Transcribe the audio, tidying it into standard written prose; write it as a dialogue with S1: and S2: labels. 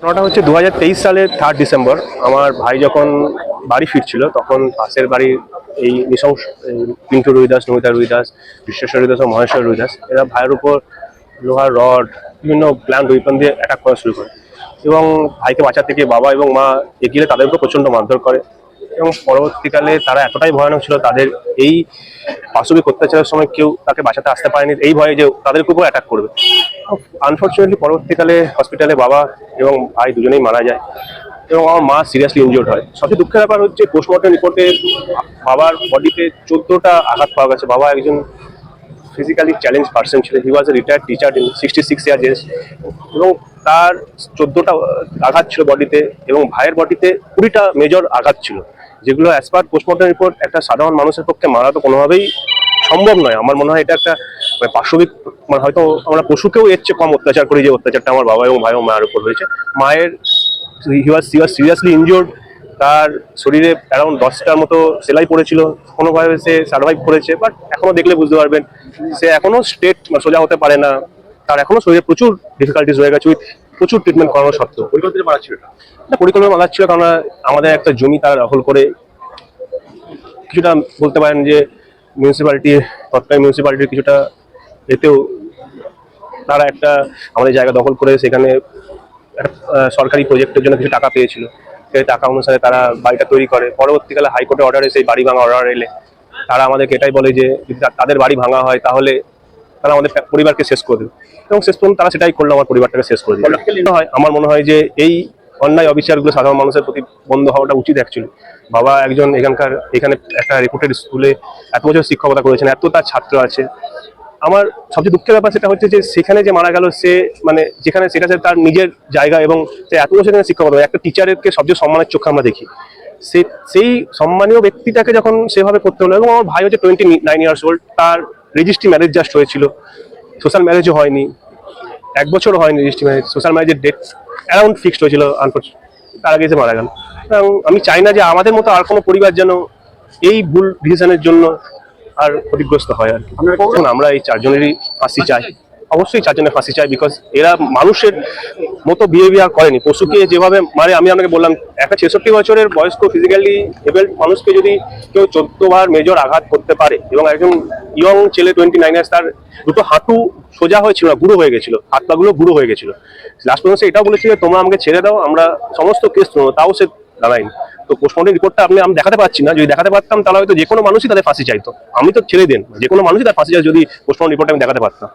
S1: ঘটনাটা হচ্ছে 2023 সালের 3 ডিসেম্বর। আমার ভাই যখন বাড়ি ফিরছিল তখন পাশের বাড়ির এই নৃশংস পিন্টু রুইদাস, নমিতা রুইদাস, বিশ্বেশ্বর রুইদাস ও মহেশ্বর রুইদাস এরা ভাইয়ের উপর লোহার রড বিভিন্ন প্ল্যান ওয়েপন দিয়ে অ্যাটাক করা শুরু করে এবং ভাইকে বাঁচাতে গিয়ে বাবা এবং মা এগিয়ে তাদের উপর প্রচণ্ড মারধর করে এবং পরবর্তীকালে তারা এতটাই ভয়ানক ছিল তাদের এই পাশবিক অত্যাচারের সময় কেউ তাকে বাঁচাতে আসতে পারেনি এই ভয়ে যে তাদের উপর অ্যাটাক করবে। আনফর্চুনেটলি পরবর্তীকালে হসপিটালে বাবা এবং ভাই দুজনেই মারা যায় এবং আমার মা সিরিয়াসলি ইনজিওর্ড হয়। সবচেয়ে দুঃখের ব্যাপার হচ্ছে পোস্টমর্টম রিপোর্টে বাবার বডিতে 14টা আঘাত পাওয়া গেছে। বাবা একজন ফিজিক্যালি চ্যালেঞ্জ পার্সন ছিলেন। He was a retired teacher in 66 years age এবং তার 14টা আঘাত ছিল বডিতে এবং ভাইয়ের বডিতে 20টা মেজর আঘাত ছিল, যেগুলো অ্যাজ পার পোস্টমর্টম রিপোর্ট একটা সাধারণ মানুষের পক্ষে মারা তো কোনোভাবেই সম্ভব নয়। আমার মনে হয় এটা একটা পাশবিক, মানে হয়তো আমরা পশুকেও এর চেয়ে কম অত্যাচার করি যে অত্যাচারটা আমার বাবা এবং ভাই ও মায়ের উপর হয়েছে। মায়ের হি ওয়াজ সিরিয়াসলি ইনজিওর্ড। তার শরীরে অ্যারাউন্ড 10টার মতো সেলাই পড়েছিল, কোনোভাবে সে সার্ভাইভ করেছে, বাট এখনো দেখলে বুঝতে পারবেন সে এখনো স্ট্রেট সোজা হতে পারে না। তার এখনো শরীরে প্রচুর ডিফিকাল্টিস হয়ে গেছে, প্রচুর ট্রিটমেন্ট করানো সত্ত্বেও।
S2: পরিকল্পনা মারা ছিল
S1: এটা পরিকল্পনা মারা ছিল, কারণ আমাদের একটা জমি তারা দখল করে কিছুটা বলতে পারেন যে মিউনিসিপ্যালিটির তৎকালীন মিউনিসিপ্যালিটির কিছুটা এতেও তারা একটা আমাদের জায়গা দখল করে সেখানে সরকারি প্রজেক্টের জন্য কিছু টাকা পেয়েছিল। সেই টাকা অনুসারে তারা বাড়িটা তৈরি করে। পরবর্তীকালে হাইকোর্টের অর্ডারে সেই বাড়ি ভাঙা অর্ডার এলে তারা আমাদেরকে এটাই বলে যে যদি তাদের বাড়ি ভাঙা হয় তাহলে তারা আমাদের পরিবারকে শেষ করে দেবে এবং শেষ পর্যন্ত তারা সেটাই করলো, আমার পরিবারটাকে শেষ করে দিল। হয় আমার মনে হয় যে এই অন্যায় অবিচারগুলো সাধারণ মানুষের প্রতি বন্ধ হওয়াটা উচিত। অ্যাকচুয়ালি বাবা একজন এখানে একটা রেপুটেড স্কুলে এত বছর শিক্ষকতা করেছেন, এত তার ছাত্র আছে। আমার সবচেয়ে দুঃখের ব্যাপার সেটা হচ্ছে যে সেখানে যে মারা গেল সে মানে যেখানে সেটা তার নিজের জায়গা এবং সে এত বছর এখানে শিক্ষকতা, একটা টিচারকে সবচেয়ে সম্মানের চোখে আমরা দেখি। সেই সম্মানীয় ব্যক্তিটাকে যখন সেভাবে করতে হলো, এবং আমার ভাই হচ্ছে 29 ইয়ার্স ওল্ড, তার রেজিস্ট্রি ম্যারেজ জাস্ট হয়েছিল, সোশ্যাল ম্যারেজও হয়নি, 1 বছরও হয়নি রেজিস্ট্রি ম্যারেজ। সোশ্যাল ম্যারেজের ডেট অ্যারাউন্ড ফিক্সড হয়েছিল, তার আগে এসে মারা গেল। এবং আমি চাই না যে আমাদের মতো আর কোনো পরিবার যেন এই ভুল ডিসিশনের জন্য আর ক্ষতিগ্রস্ত হয়। আর কি আমরা এই 4 জনেরই ফাঁসি চাই, অবশ্যই 4 জনের ফাঁসি চাই, বিকজ এরা মানুষের মতো বিহেভিয়ার করেনি। পশুকে যেভাবে মারে, আমি আপনাকে বললাম একটা 66 বছরের বয়স্ক ফিজিক্যালি এবেলড মানুষকে যদি কেউ 14 বার মেজর আঘাত করতে পারে এবং একজন ইয়ং ছেলে 29 ইয়ার্স, তার দুটো হাঁটু সোজা হয়েছিল না, বুড়ো হয়ে গেছিল, হাত পাগুলো বুড়ো হয়ে গেছিল। লাস্ট পর্যন্ত এটাও বলেছিল তোমরা আমাকে ছেড়ে দাও, আমরা সমস্ত কেস নেবো, তাও সে দাঁড়ায়নি। তো পোস্টমর্টম রিপোর্টটা আমি দেখাতে পারছি না, যদি দেখাতে পারতাম তাহলে হয়তো যে কোনো মানুষই তাদের ফাঁসি চাইতো। আমি তো ছেড়ে দেন, যে কোনো মানুষই তার ফাঁসি চাই যদি পোস্টমর্টম রিপোর্টটা আমি দেখাতে পারতাম।